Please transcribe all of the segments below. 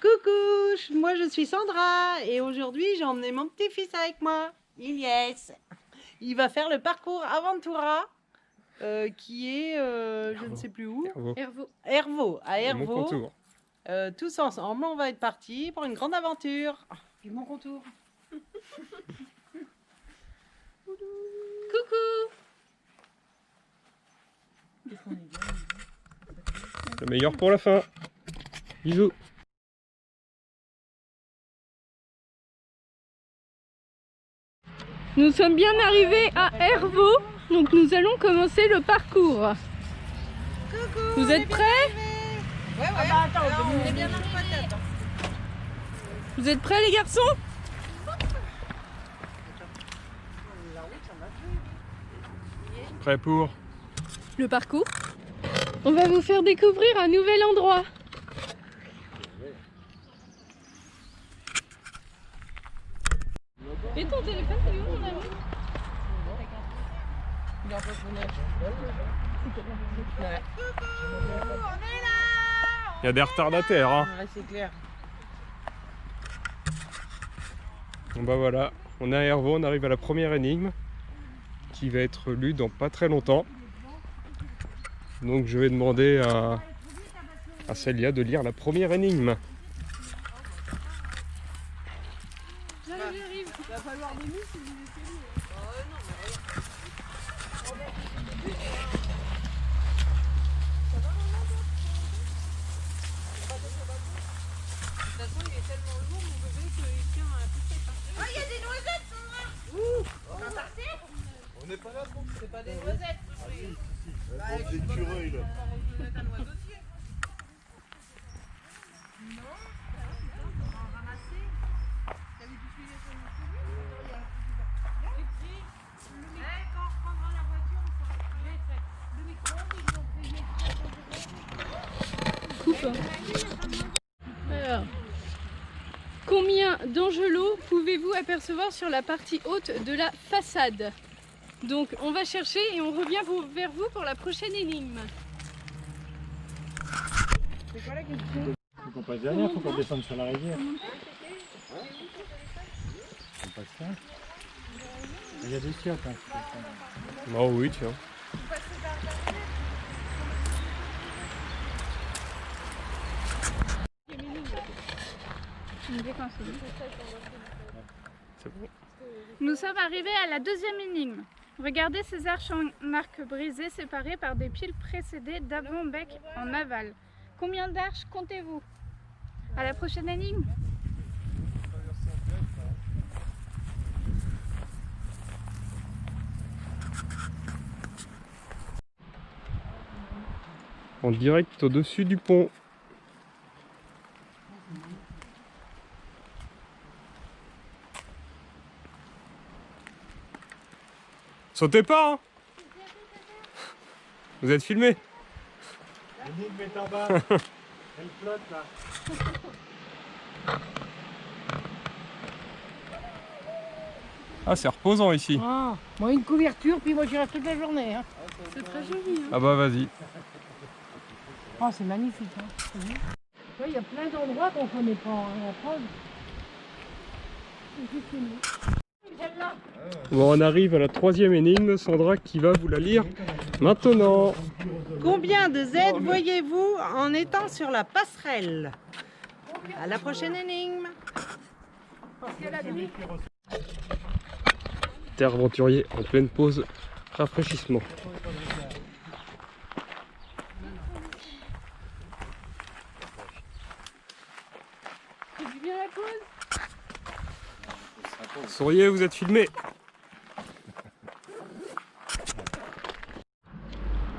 Coucou, moi je suis Sandra et aujourd'hui j'ai emmené mon petit-fils avec moi, Ilyes. Il va faire le parcours Aventura qui est, je ne sais plus où, Hervaux, à Hervaux. Tous ensemble, on va être partis pour une grande aventure. Vive mon contour. Coucou. Le meilleur pour la fin. Bisous. Nous sommes bien arrivés à Hervaux, donc nous allons commencer le parcours. Coucou, vous êtes prêts? Ouais. Ah bah attends, on est bien arrivés. Vous êtes prêts les garçons? Prêt pour le parcours. On va vous faire découvrir un nouvel endroit. Et ton téléphone, c'est où mon ami? Il est en face de neige. Ouais. Coucou, on est là. Il y a des retardataires, hein. Ouais, c'est clair. Bon bah voilà, on est à Hervaux, on arrive à la première énigme qui va être lue dans pas très longtemps. Donc je vais demander à Célia de lire la première énigme. J'arrive. Il va falloir des nuits si vous essayez. Non, de toute façon, il est tellement lourd, mon bébé, qu'il tient à tout ça. Oh, il y a des noisettes, Sandra. Ouh, on va partir. On n'est pas là, bon. C'est pas des noisettes. Bah, des écureuils, là. Un oiseau-ciel. Non, on va en ramasser. T'as vu tout filer sur notre quand on reprendra la voiture, on fera le micro-ondes, Coupe. Alors, combien d'angelots pouvez-vous apercevoir sur la partie haute de la façade? Donc on va chercher et on revient vers vous pour la prochaine énigme. C'est quoi la question? Faut qu'on passe derrière, faut qu'on descende sur la rivière. On passe ça. Il y a des chiottes. Hein. Oh oui, tiens. C'est bon. Nous sommes arrivés à la deuxième énigme. Regardez ces arches en arc brisé séparées par des piles précédées d'avant-bec en aval. Combien d'arches comptez-vous? À la prochaine énigme. En direct au-dessus du pont. Sautez pas, hein. Vous êtes filmé. L'énigme est en bas. Elle flotte là. Ah, c'est reposant ici. Ah, moi une couverture, puis moi j'y reste toute la journée. Hein. C'est très joli. Hein. Ah bah vas-y. Oh, c'est magnifique. Hein. Il y a plein d'endroits qu'on ne connaît pas en France. Bon, on arrive à la troisième énigme, Sandra qui va vous la lire maintenant. Combien de Z voyez-vous en étant sur la passerelle? À la prochaine énigme. Terre aventurier en pleine pause rafraîchissement. C'est bien la pause. Souriez, vous êtes filmé.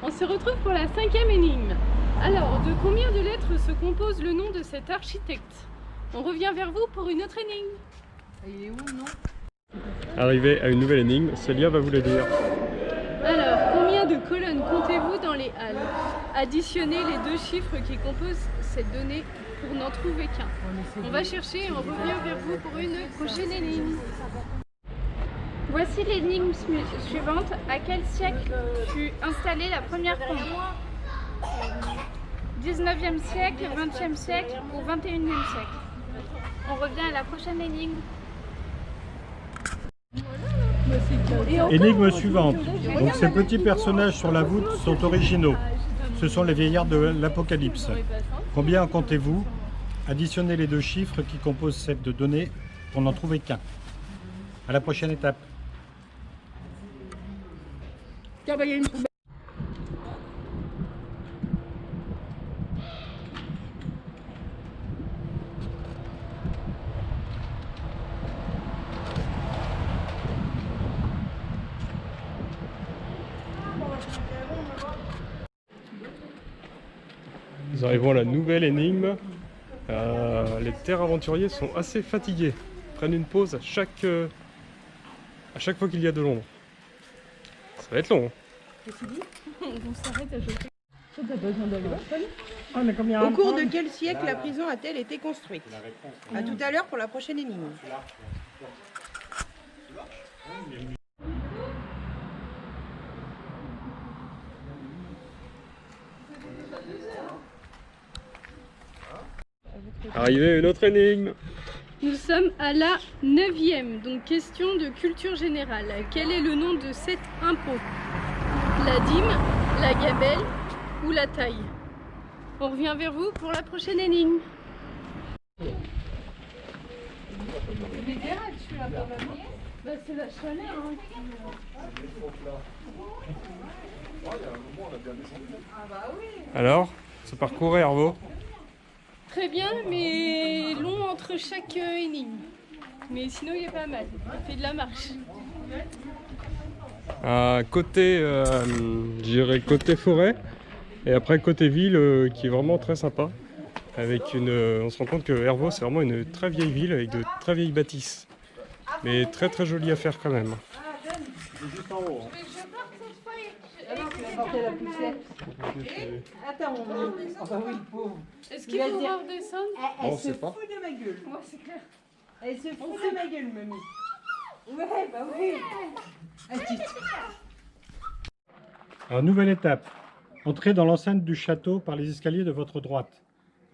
On se retrouve pour la cinquième énigme. Alors, de combien de lettres se compose le nom de cet architecte? On revient vers vous pour une autre énigme. Il est où, non? Arrivé à une nouvelle énigme, Célia va vous la dire. Alors, combien de colonnes comptez-vous dans les halles? Additionnez les deux chiffres qui composent cette donnée pour n'en trouver qu'un. On va chercher et on revient vers vous pour une prochaine énigme. Voici l'énigme suivante. À quel siècle fut installée la première pompe? 19e siècle, 20e siècle ou 21e siècle. On revient à la prochaine énigme. Énigme suivante. Donc ces petits personnages sur la voûte sont originaux. Ce sont les vieillards de l'Apocalypse. Combien en comptez-vous? Additionnez les deux chiffres qui composent cette donnée pour n'en trouver qu'un. À la prochaine étape. Nous arrivons à la nouvelle énigme. Les terres aventuriers sont assez fatigués. Ils prennent une pause à chaque fois qu'il y a de l'ombre. Ça va être long. On s'arrête à choper. Au cours de quel siècle la prison a-t-elle été construite? À tout à l'heure pour la prochaine énigme. Arrivé une autre énigme. Nous sommes à la 9e, donc question de culture générale. Quel est le nom de cet impôt? La dîme, la gabelle ou la taille? On revient vers vous pour la prochaine énigme. C'est la chaleur. Alors, ce parcours est Hervo? Très bien, mais long entre chaque énigme. Mais sinon, il est pas mal. Il fait de la marche. Côté, je dirais côté forêt, et après côté ville, qui est vraiment très sympa. Avec on se rend compte que Hervo, c'est vraiment une très vieille ville avec de très vieilles bâtisses. Mais très très jolie à faire quand même. Juste en haut. Attends, oui, le pauvre. Est-ce qu'il faut redescendre? Elle se fout de ma gueule. Ouais, c'est clair. Elle se fout de ma gueule, mamie. Ouais, bah oui. Alors, nouvelle étape. Entrez dans l'enceinte du château par les escaliers de votre droite.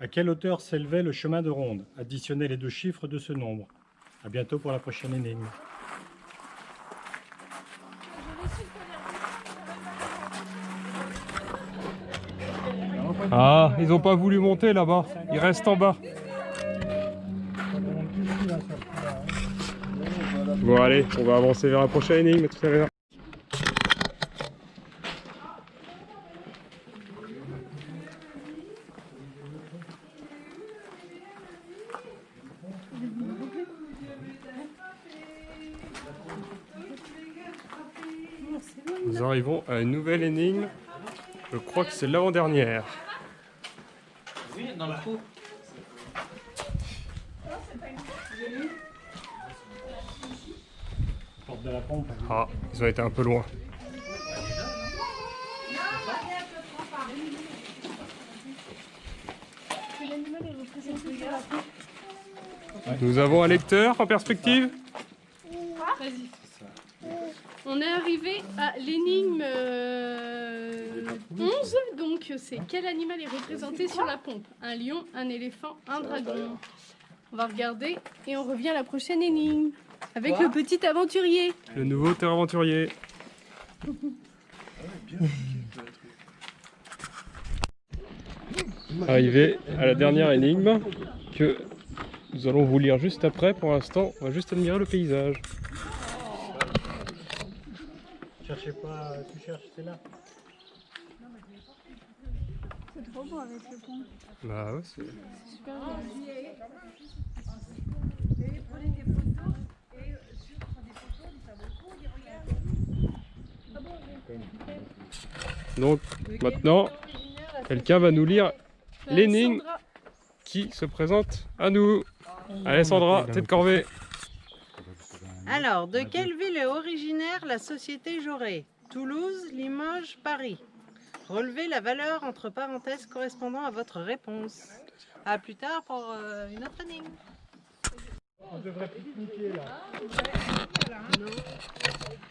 À quelle hauteur s'élevait le chemin de ronde? Additionnez les deux chiffres de ce nombre. À bientôt pour la prochaine énigme. Ah, ils n'ont pas voulu monter là-bas. Ils restent en bas. Bon allez, on va avancer vers la prochaine énigme tout à l'heure. Nous arrivons à une nouvelle énigme. Je crois que c'est l'avant-dernière. Oui, dans le trou. Porte de la pompe. Ah, ils ont été un peu loin. Nous avons un lecteur en perspective. Vas-y. On est arrivé à l'énigme 11, donc c'est quel animal est représenté sur la pompe? Un lion, un éléphant, un dragon. On va regarder et on revient à la prochaine énigme avec le petit aventurier. Le nouveau terre aventurier. Arrivé à la dernière énigme que nous allons vous lire juste après. Pour l'instant, on va juste admirer le paysage. Cherchez pas, tu cherches, c'est là. C'est trop beau avec le pont. Bah ouais, c'est... Super joli. Donc maintenant, quelqu'un va nous lire l'énigme qui se présente à nous. Allez Sandra, tête corvée. Alors, de quelle ville est originaire la société Jaurès? Toulouse, Limoges, Paris. Relevez la valeur entre parenthèses correspondant à votre réponse. A plus tard pour une autre énigme. On devrait pique-niquer là.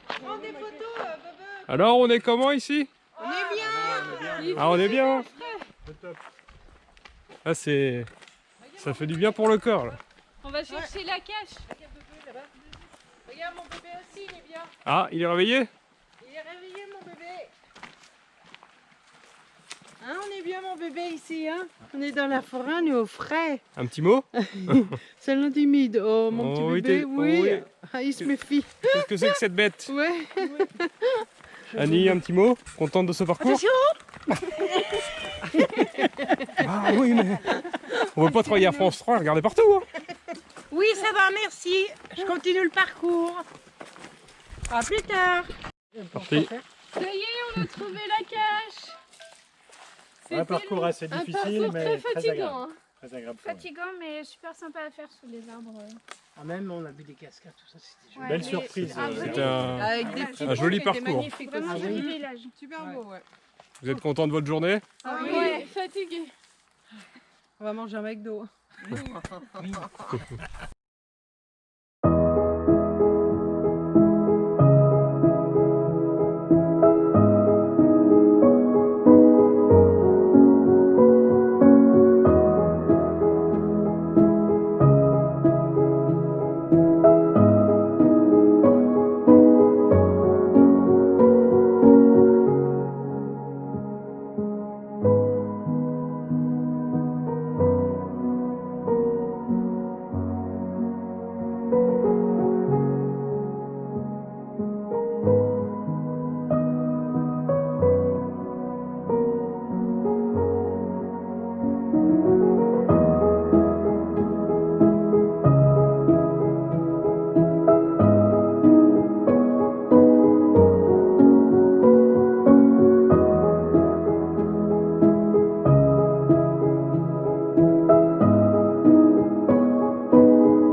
Prends des photos, Bobo. Alors on est comment ici? On est bien. Ah on est bien. C'est top. Ah, ça fait du bien pour le corps là. On va chercher la cache. Regarde bébé là-bas. Regarde mon bébé aussi, il est bien. Ah, il est réveillé? Il est réveillé mon bébé. Hein, on est bien mon bébé ici, hein. On est dans la forêt, on est au frais. Un petit mot? Ça l'intimide. Oh mon Oh, petit oui, bébé, t'es- oui. oh, oui. Ah, il se méfie. Qu'est-ce que c'est que cette bête? Ouais. Annie, un petit mot? Contente de ce parcours? Attention. Ah oui, mais on veut pas travailler à France 3, regardez partout. Hein. Oui, ça va, merci. Je continue le parcours. À plus tard. Parti. Ça y est, on a trouvé la cache. Un parcours assez Un difficile, parcours mais très très fatigant. agréable. Hein. Très agréable pour nous. Fatigant, mais super sympa à faire sous les arbres. Ah, même on a vu des cascades, tout ça, c'était joli. Ouais, Belle mais surprise. c'est un euh, C'était un... Avec des petits Un joli ponts qui étaient parcours. magnifiques Vraiment aussi. joli village. Super beau, ouais. Vous êtes content de votre journée? Ah oui. Ouais, fatigué. On va manger un McDo.